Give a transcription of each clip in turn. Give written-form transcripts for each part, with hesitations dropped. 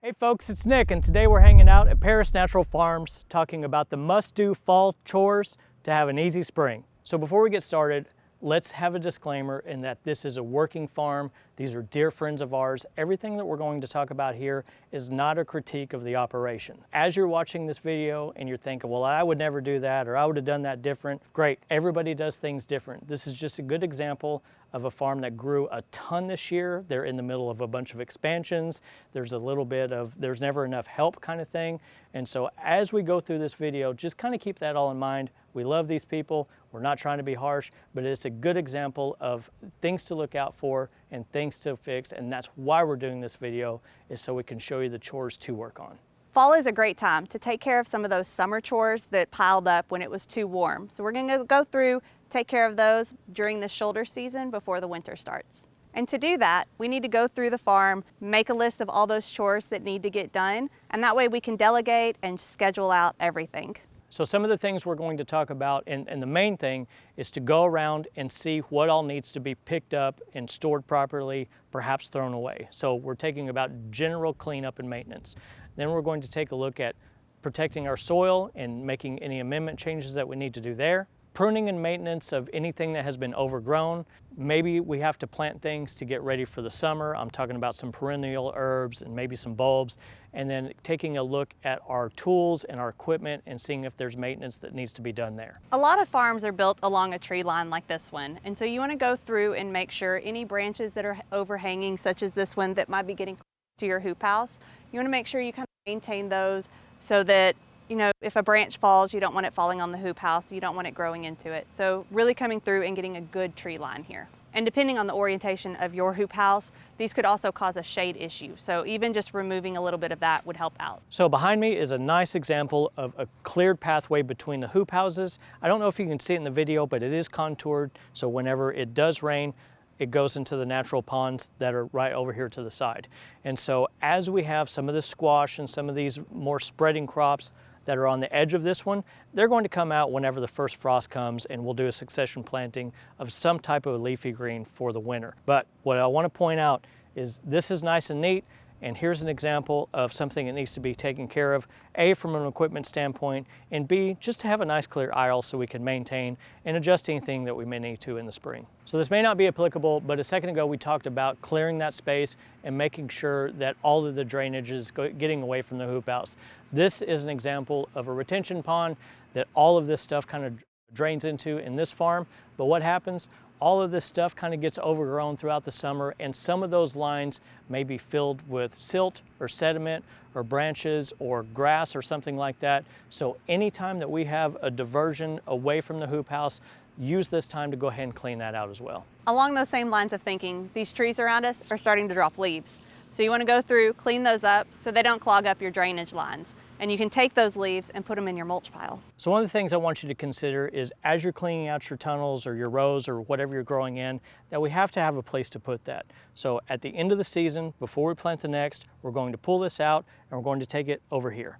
Hey folks, it's Nick, and today we're hanging out at Paris Natural Farms talking about the must-do fall chores to have an easy spring. So before we get started, let's have a disclaimer in that this is a working farm. These are dear friends of ours. Everything that we're going to talk about here is not a critique of the operation. As you're watching this video and you're thinking, well, I would never do that, or I would have done that different. Great, everybody does things different. This is just a good example of a farm that grew a ton this year. They're in the middle of a bunch of expansions. There's a little bit of, there's never enough help kind of thing. And so as we go through this video, just kind of keep that all in mind. We love these people. We're not trying to be harsh, but it's a good example of things to look out for and things to fix. And that's why we're doing this video, is so we can show you the chores to work on. Fall is a great time to take care of some of those summer chores that piled up when it was too warm. So we're going to go through, take care of those during the shoulder season before the winter starts. And to do that, we need to go through the farm, make a list of all those chores that need to get done, and that way we can delegate and schedule out everything. So some of the things we're going to talk about, and the main thing is to go around and see what all needs to be picked up and stored properly, perhaps thrown away. So we're taking about general cleanup and maintenance. Then we're going to take a look at protecting our soil and making any amendment changes that we need to do there. Pruning and maintenance of anything that has been overgrown. Maybe we have to plant things to get ready for the summer. I'm talking about some perennial herbs and maybe some bulbs. And then taking a look at our tools and our equipment and seeing if there's maintenance that needs to be done there. A lot of farms are built along a tree line like this one. And so you want to go through and make sure any branches that are overhanging, such as this one that might be getting to your hoop house, you want to make sure you kind of maintain those so that, you know, if a branch falls, you don't want it falling on the hoop house, you don't want it growing into it. So really coming through and getting a good tree line here. And depending on the orientation of your hoop house, these could also cause a shade issue. So even just removing a little bit of that would help out. So behind me is a nice example of a cleared pathway between the hoop houses. I don't know if you can see it in the video, but it is contoured. So whenever it does rain, it goes into the natural ponds that are right over here to the side. And so as we have some of the squash and some of these more spreading crops that are on the edge of this one, they're going to come out whenever the first frost comes, and we'll do a succession planting of some type of leafy green for the winter. But what I want to point out is this is nice and neat, and here's an example of something that needs to be taken care of, A, from an equipment standpoint, and B, just to have a nice clear aisle so we can maintain and adjust anything that we may need to in the spring. So this may not be applicable, but a second ago we talked about clearing that space and making sure that all of the drainage is getting away from the hoop house. This is an example of a retention pond that all of this stuff kind of drains into in this farm, but what happens? All of this stuff kind of gets overgrown throughout the summer, and some of those lines may be filled with silt or sediment or branches or grass or something like that. So anytime that we have a diversion away from the hoop house, use this time to go ahead and clean that out as well. Along those same lines of thinking, these trees around us are starting to drop leaves. So you want to go through, clean those up so they don't clog up your drainage lines. And you can take those leaves and put them in your mulch pile. So one of the things I want you to consider is as you're cleaning out your tunnels or your rows or whatever you're growing in, that we have to have a place to put that. So at the end of the season, before we plant the next, we're going to pull this out and we're going to take it over here.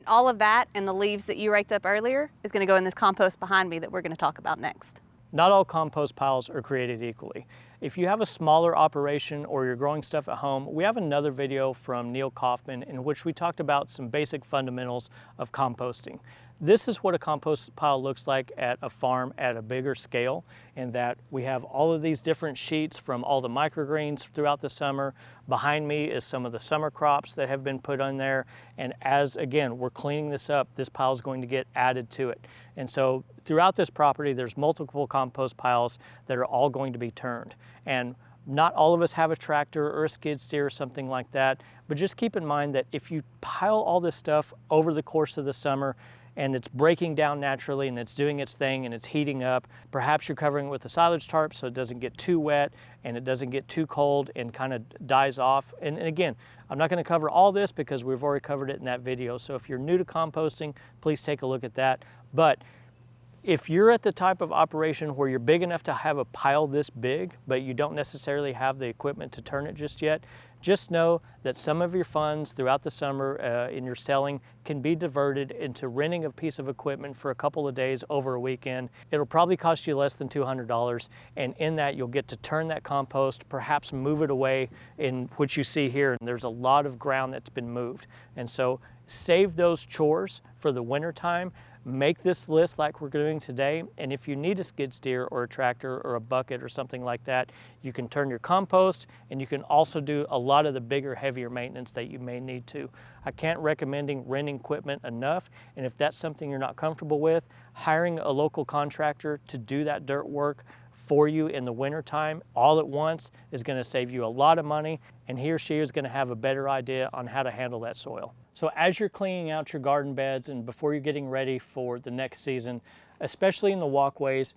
All of that and the leaves that you raked up earlier is going to go in this compost behind me that we're going to talk about next. Not all compost piles are created equally. If you have a smaller operation or you're growing stuff at home, we have another video from Neil Kaufman in which we talked about some basic fundamentals of composting. This is what a compost pile looks like at a farm at a bigger scale, in that we have all of these different sheets from all the microgreens throughout the summer. Behind me is some of the summer crops that have been put on there. And as, again, we're cleaning this up, this pile is going to get added to it. And so throughout this property, there's multiple compost piles that are all going to be turned. And not all of us have a tractor or a skid steer or something like that, but just keep in mind that if you pile all this stuff over the course of the summer, and it's breaking down naturally and it's doing its thing and it's heating up. Perhaps you're covering it with a silage tarp so it doesn't get too wet and it doesn't get too cold and kind of dies off. And again, I'm not going to cover all this because we've already covered it in that video. So if you're new to composting, please take a look at that. But if you're at the type of operation where you're big enough to have a pile this big, but you don't necessarily have the equipment to turn it just yet, just know that some of your funds throughout the summer in your selling can be diverted into renting a piece of equipment for a couple of days over a weekend. It'll probably cost you less than $200, and in that you'll get to turn that compost, perhaps move it away in what you see here. And there's a lot of ground that's been moved. And so save those chores for the winter time. Make this list like we're doing today, and if you need a skid steer or a tractor or a bucket or something like that, you can turn your compost, and you can also do a lot of the bigger, heavier maintenance that you may need to. I can't recommend renting equipment enough, and if that's something you're not comfortable with, hiring a local contractor to do that dirt work for you in the winter time all at once is going to save you a lot of money, and he or she is going to have a better idea on how to handle that soil. So as you're cleaning out your garden beds and before you're getting ready for the next season, especially in the walkways,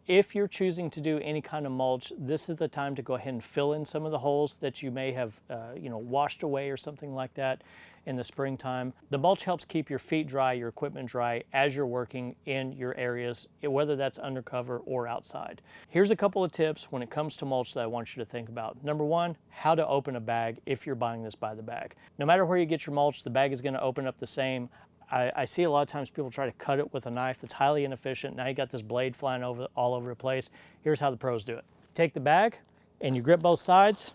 if you're choosing to do any kind of mulch, this is the time to go ahead and fill in some of the holes that you may have washed away or something like that in the springtime. The mulch helps keep your feet dry, your equipment dry as you're working in your areas, whether that's undercover or outside. Here's a couple of tips when it comes to mulch that I want you to think about. Number one, how to open a bag if you're buying this by the bag. No matter where you get your mulch, the bag is going to open up the same. I see a lot of times people try to cut it with a knife that's highly inefficient. Now you got this blade flying all over the place. Here's how the pros do it. Take the bag and you grip both sides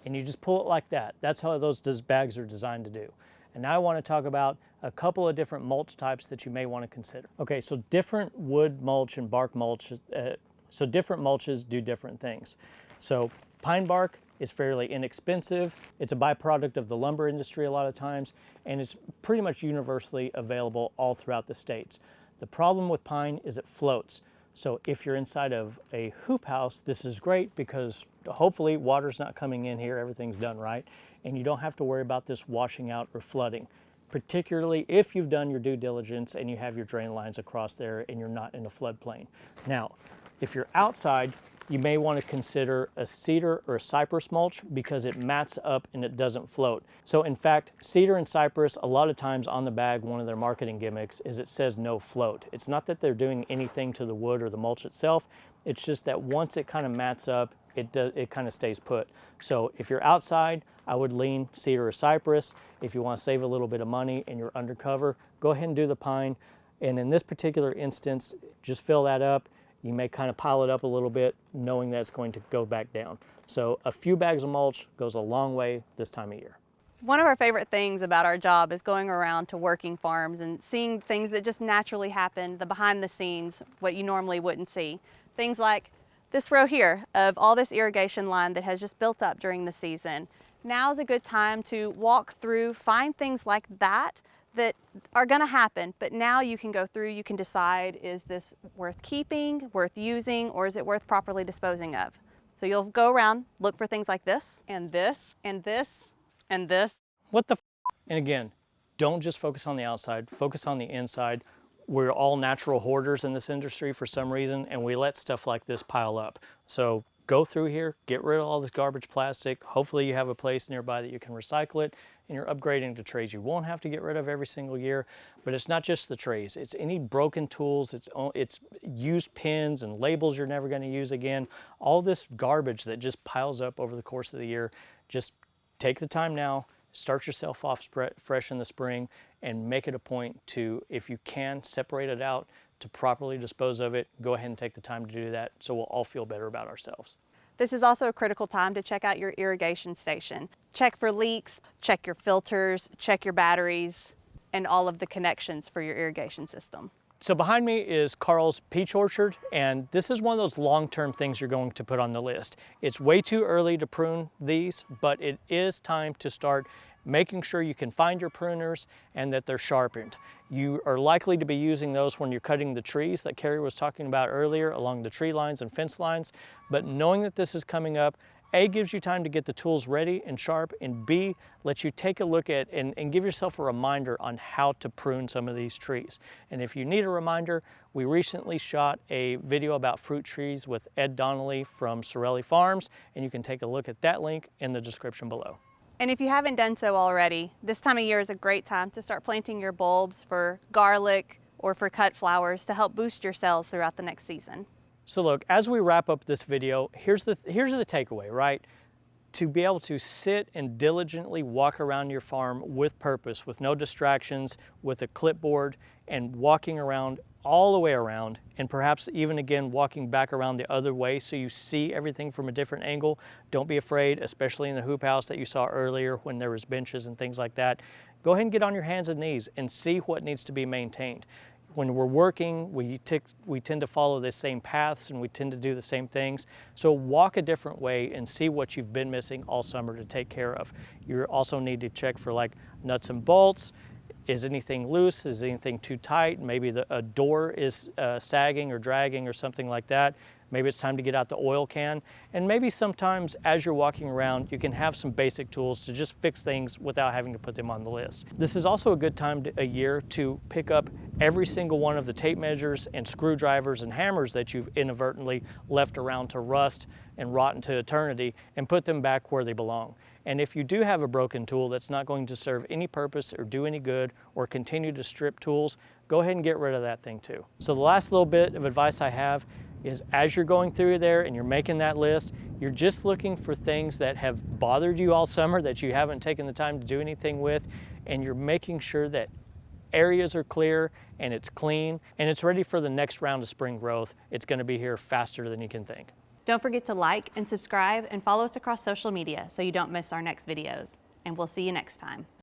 and you just pull it like that. That's how those bags are designed to do. And now I want to talk about a couple of different mulch types that you may want to consider. Okay, so different wood mulch and bark mulch, so different mulches do different things. So pine bark is fairly inexpensive. It's a byproduct of the lumber industry a lot of times, and it's pretty much universally available all throughout the states. The problem with pine is it floats. So if you're inside of a hoop house, this is great because hopefully water's not coming in here, everything's done right, and you don't have to worry about this washing out or flooding, particularly if you've done your due diligence and you have your drain lines across there and you're not in a floodplain. Now, if you're outside, you may want to consider a cedar or a cypress mulch because it mats up and it doesn't float. So in fact, cedar and cypress, a lot of times on the bag, one of their marketing gimmicks is it says no float. It's not that they're doing anything to the wood or the mulch itself. It's just that once it kind of mats up, it kind of stays put. So if you're outside, I would lean cedar or cypress. If you want to save a little bit of money and you're undercover, go ahead and do the pine. And in this particular instance, just fill that up. You may kind of pile it up a little bit, knowing that it's going to go back down. So a few bags of mulch goes a long way this time of year. One of our favorite things about our job is going around to working farms and seeing things that just naturally happen, the behind the scenes, what you normally wouldn't see. Things like this row here of all this irrigation line that has just built up during the season. Now is a good time to walk through, find things like that that are going to happen, but now you can go through, you can decide, is this worth keeping, worth using, or is it worth properly disposing of? So you'll go around, look for things like this, and this, and this, and this. What the f? And again, don't just focus on the outside, focus on the inside. We're all natural hoarders in this industry for some reason, and we let stuff like this pile up. So go through here, get rid of all this garbage plastic. Hopefully you have a place nearby that you can recycle it, and you're upgrading to trays you won't have to get rid of every single year. But it's not just the trays, it's any broken tools, it's used pins and labels you're never going to use again. All this garbage that just piles up over the course of the year. Just take the time now, start yourself off fresh in the spring, and make it a point to, if you can, separate it out to properly dispose of it. Go ahead and take the time to do that so we'll all feel better about ourselves. This is also a critical time to check out your irrigation station. Check for leaks, check your filters, check your batteries, and all of the connections for your irrigation system. So behind me is Carl's peach orchard, and this is one of those long-term things you're going to put on the list. It's way too early to prune these, but it is time to start making sure you can find your pruners and that they're sharpened. You are likely to be using those when you're cutting the trees that Kari was talking about earlier along the tree lines and fence lines, but knowing that this is coming up, A, gives you time to get the tools ready and sharp, and B, lets you take a look at and give yourself a reminder on how to prune some of these trees. And if you need a reminder, we recently shot a video about fruit trees with Ed Donnelly from Sorelli Farms, and you can take a look at that link in the description below. And if you haven't done so already, this time of year is a great time to start planting your bulbs for garlic or for cut flowers to help boost your sales throughout the next season. So look, as we wrap up this video, here's the takeaway, right? to be able to sit and diligently walk around your farm with purpose, with no distractions, with a clipboard, and walking around all the way around, and perhaps even again walking back around the other way so you see everything from a different angle. Don't be afraid, especially in the hoop house that you saw earlier when there was benches and things like that. Go ahead and get on your hands and knees and see what needs to be maintained. When we're working, we tend to follow the same paths and we tend to do the same things. So walk a different way and see what you've been missing all summer to take care of. You also need to check for like nuts and bolts. Is anything loose? Is anything too tight? Maybe a door is sagging or dragging or something like that. Maybe it's time to get out the oil can. And maybe sometimes as you're walking around, you can have some basic tools to just fix things without having to put them on the list. This is also a good time a year to pick up every single one of the tape measures and screwdrivers and hammers that you've inadvertently left around to rust and rot into eternity and put them back where they belong. And if you do have a broken tool that's not going to serve any purpose or do any good or continue to strip tools, go ahead and get rid of that thing too. So the last little bit of advice I have is as you're going through there and you're making that list, you're just looking for things that have bothered you all summer that you haven't taken the time to do anything with, and you're making sure that areas are clear and it's clean and it's ready for the next round of spring growth. It's going to be here faster than you can think. Don't forget to like and subscribe and follow us across social media so you don't miss our next videos. And we'll see you next time.